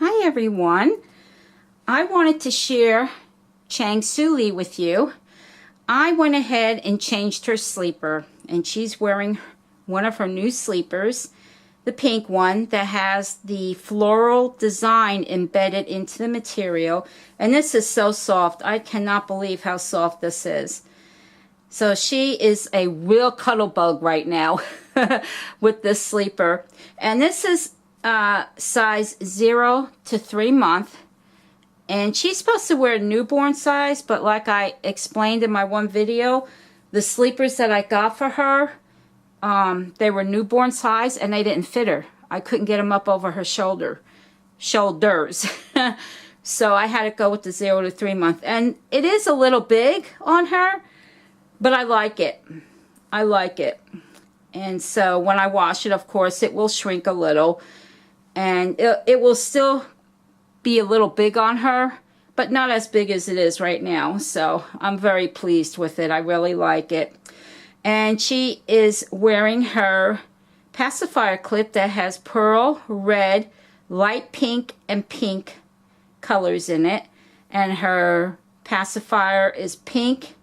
Hi everyone. I wanted to share Chang Suli with you. I went ahead and changed her sleeper, and she's wearing one of her new sleepers, the pink one that has the floral design embedded into the material. And this is so soft. I cannot believe how soft this is. So she is a real cuddle bug right now with this sleeper. And this is size 0 to 3 month, and she's supposed to wear newborn size, but like I explained in my one video, the sleepers that I got for her, they were newborn size and they didn't fit her. I couldn't get them up over her shoulders. So I had to go with the 0 to 3 month, and it is a little big on her, but I like it. I like it. And so when I wash it, of course, it will shrink a little. And it will still be a little big on her, but not as big as it is right now. So I'm very pleased with it. I really like it. And she is wearing her pacifier clip that has pearl, red, light pink, and pink colors in it. And her pacifier is pink,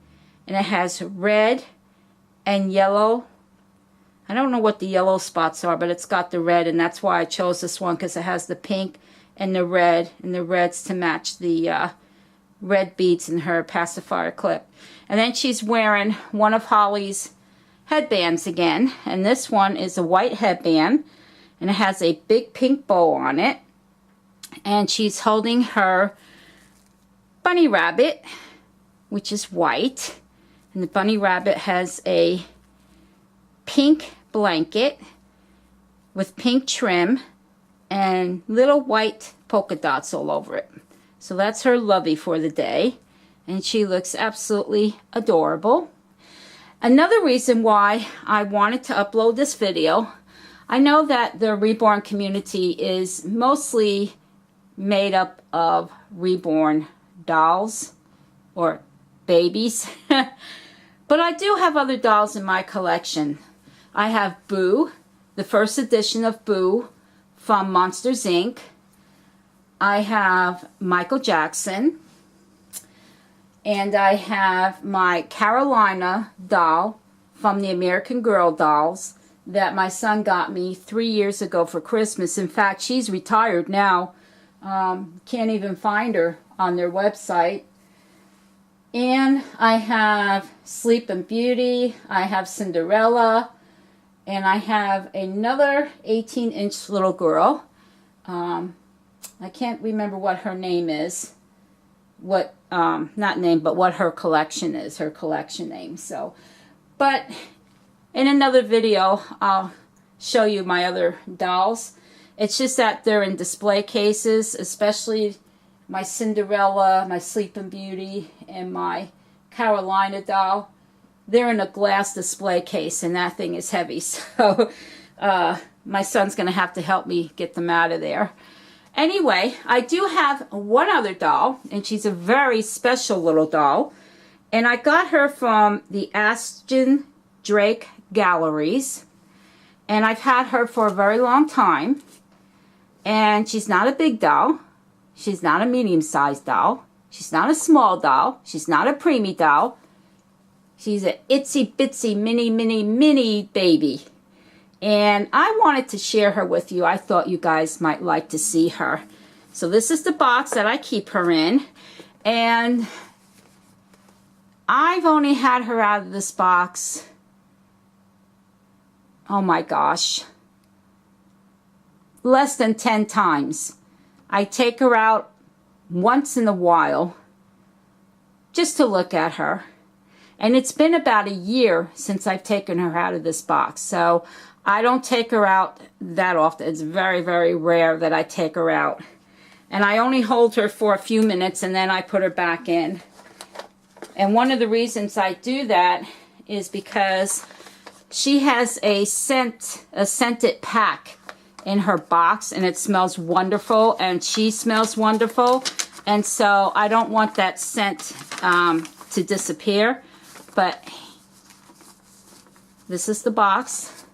and it has red and yellow. I don't know what the yellow spots are, but it's got the red, and that's why I chose this one, because it has the pink and the red's to match the red beads in her pacifier clip. And then she's wearing one of Holly's headbands again, and this one is a white headband, and it has a big pink bow on it. And she's holding her bunny rabbit, which is white, and the bunny rabbit has a pink blanket with pink trim and little white polka dots all over it. So that's her lovey for the day, and she looks absolutely adorable. Another reason why I wanted to upload this video, I know that the Reborn community is mostly made up of Reborn dolls or babies, but I do have other dolls in my collection. I have Boo, the first edition of Boo from Monsters, Inc. I have Michael Jackson. And I have my Carolina doll from the American Girl dolls that my son got me 3 years ago for Christmas. In fact, she's retired now. Can't even find her on their website. And I have Sleeping Beauty. I have Cinderella. And I have another 18-inch little girl. I can't remember what her name is. What, not name, but what her collection is. Her collection name. So, but in another video, I'll show you my other dolls. It's just that they're in display cases, especially my Cinderella, my Sleeping Beauty, and my Carolina doll. They're in a glass display case, and that thing is heavy. So my son's going to have to help me get them out of there. Anyway, I do have one other doll, and she's a very special little doll. And I got her from the Ashton Drake Galleries. And I've had her for a very long time. And she's not a big doll. She's not a medium-sized doll. She's not a small doll. She's not a preemie doll. She's an itsy bitsy mini baby. And I wanted to share her with you. I thought you guys might like to see her. So this is the box that I keep her in. And I've only had her out of this box, oh my gosh, less than 10 times. I take her out once in a while just to look at her. And it's been about a year since I've taken her out of this box. So I don't take her out that often. It's very, very rare that I take her out. And I only hold her for a few minutes, and then I put her back in. And one of the reasons I do that is because she has a scented pack in her box, and it smells wonderful, and she smells wonderful. And so I don't want that scent to disappear. But this is the box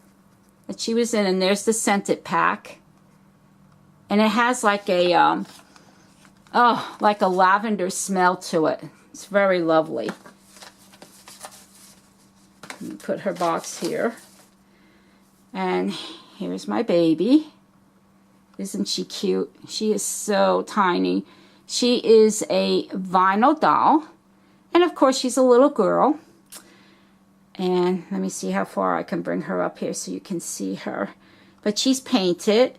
that she was in, and there's the scented pack. And it has like a, like a lavender smell to it. It's very lovely. Let me put her box here. And here's my baby. Isn't she cute? She is so tiny. She is a vinyl doll. And of course, she's a little girl. And let me see how far I can bring her up here so you can see her. But she's painted.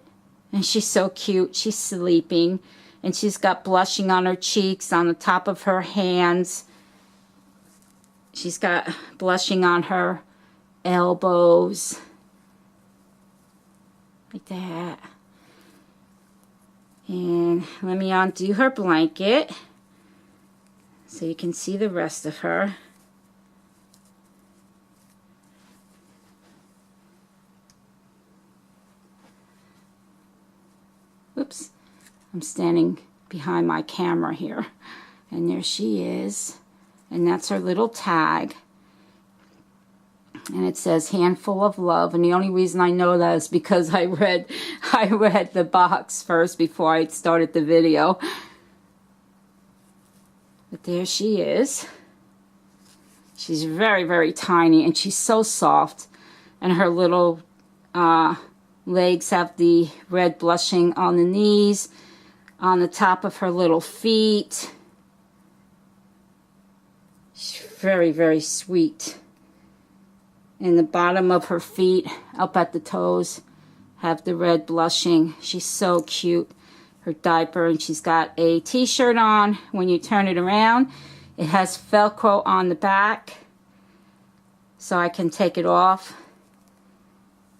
And she's so cute. She's sleeping. And she's got blushing on her cheeks, on the top of her hands. She's got blushing on her elbows. Like that. And let me undo her blanket so you can see the rest of her. Oops. I'm standing behind my camera here. And there she is. And that's her little tag. And it says handful of love. And the only reason I know that is because I read the box first before I started the video. But there she is. She's very, very tiny. And she's so soft. And her little legs have the red blushing on the knees. On the top of her little feet. She's very, very sweet. In the bottom of her feet, up at the toes, have the red blushing. She's so cute. Her diaper, and she's got a t-shirt on. When you turn it around, it has Velcro on the back, so I can take it off.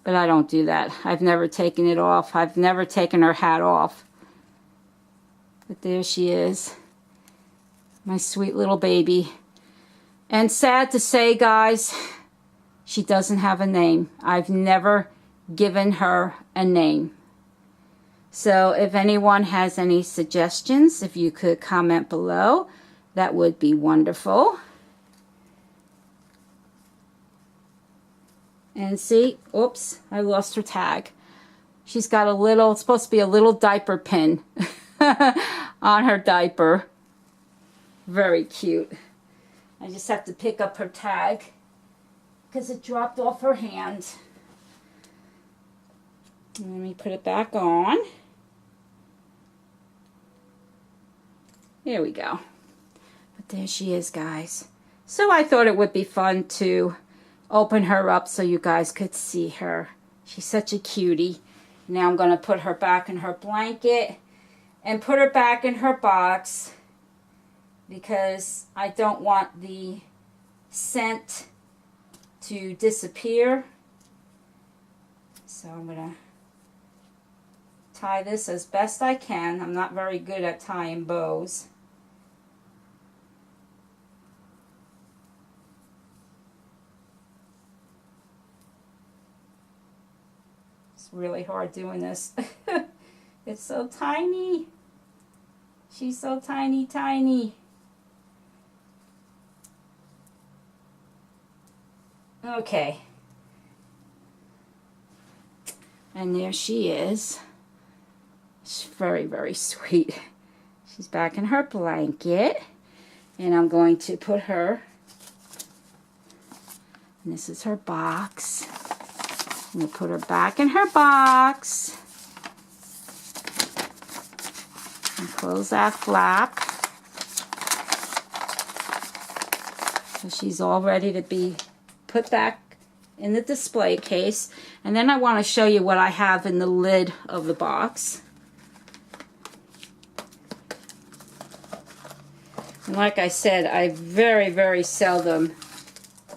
But I don't do that. I've never taken it off. I've never taken her hat off. But there she is. My sweet little baby. And sad to say, guys, she doesn't have a name. I've never given her a name. So if anyone has any suggestions, if you could comment below, that would be wonderful. And see, oops, I lost her tag. She's got a little, it's supposed to be a little diaper pin on her diaper. Very cute. I just have to pick up her tag because it dropped off her hand. Let me put it back on. There we go. But there she is, guys. So I thought it would be fun to open her up so you guys could see her. She's such a cutie. Now I'm going to put her back in her blanket and put her back in her box because I don't want the scent to disappear. So I'm going to tie this as best I can. I'm not very good at tying bows. It's really hard doing this. It's so tiny. She's so tiny, tiny. Okay. And there she is. She's very, very sweet. She's back in her blanket. And I'm going to put her, and this is her box. I'm going to put her back in her box. And close that flap. So she's all ready to be put back in the display case. And then I want to show you what I have in the lid of the box. And like I said, I very, very seldom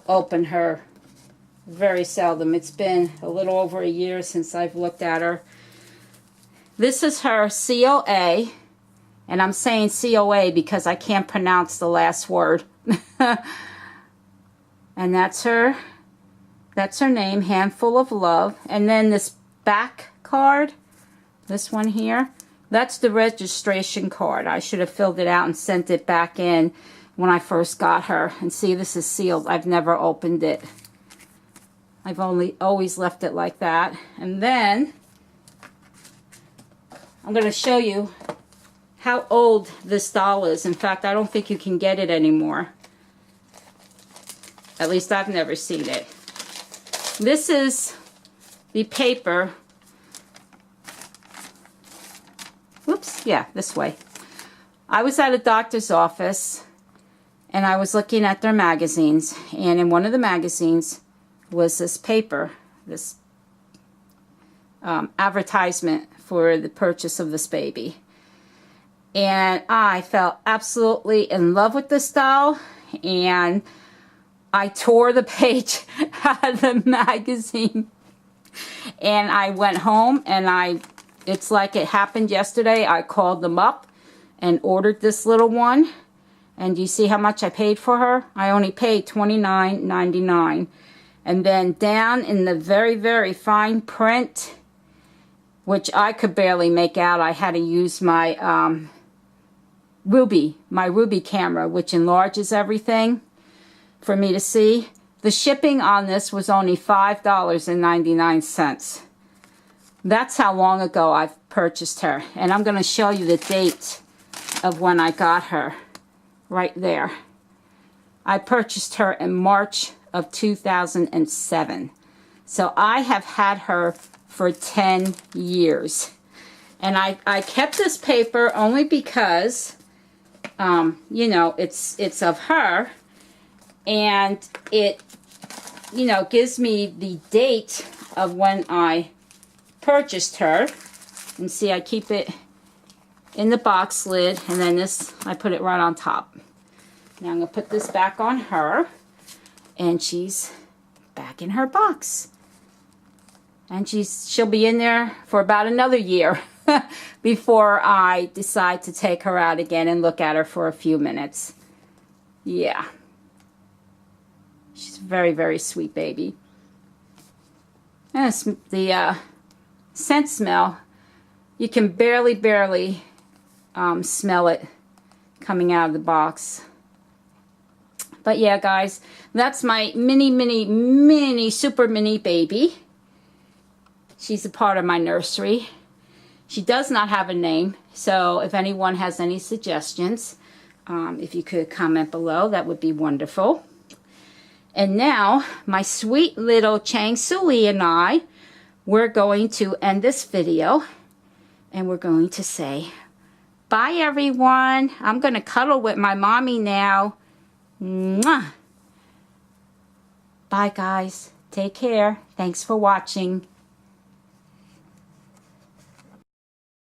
open her. Very seldom. It's been a little over a year since I've looked at her. This is her COA. And I'm saying COA because I can't pronounce the last word. And that's her name, Handful of Love. And then this back card, this one here, that's the registration card. I should have filled it out and sent it back in when I first got her. And see, this is sealed. I've never opened it. I've always left it like that. And then I'm going to show you how old this doll is. In fact, I don't think you can get it anymore. At least I've never seen it. This is the paper. Whoops, yeah, this way. I was at a doctor's office and I was looking at their magazines, and in one of the magazines was this paper, this advertisement for the purchase of this baby. And I fell absolutely in love with this doll, and I tore the page out of the magazine. And I went home, and it's like it happened yesterday. I called them up and ordered this little one. And you see how much I paid for her? I only paid $29.99. And then down in the very, very fine print, which I could barely make out, I had to use my Ruby camera, which enlarges everything for me to see. The shipping on this was only $5.99. That's how long ago I've purchased her. And I'm going to show you the date of when I got her right there. I purchased her in March of 2007. So I have had her for 10 years. And I kept this paper only because, you know, it's of her. And it, you know, gives me the date of when I purchased her. And see, I keep it in the box lid, and then this, I put it right on top. Now I'm going to put this back on her, and she's back in her box. And she'll be in there for about another year before I decide to take her out again and look at her for a few minutes. Yeah. She's a very, very sweet baby. And the scent smell, you can barely smell it coming out of the box. But yeah, guys, that's my mini, super mini baby. She's a part of my nursery. She does not have a name, so if anyone has any suggestions, if you could comment below, that would be wonderful. And now, my sweet little Chang Suli and I, we're going to end this video, and we're going to say, bye everyone. I'm going to cuddle with my mommy now. Mwah. Bye guys. Take care. Thanks for watching.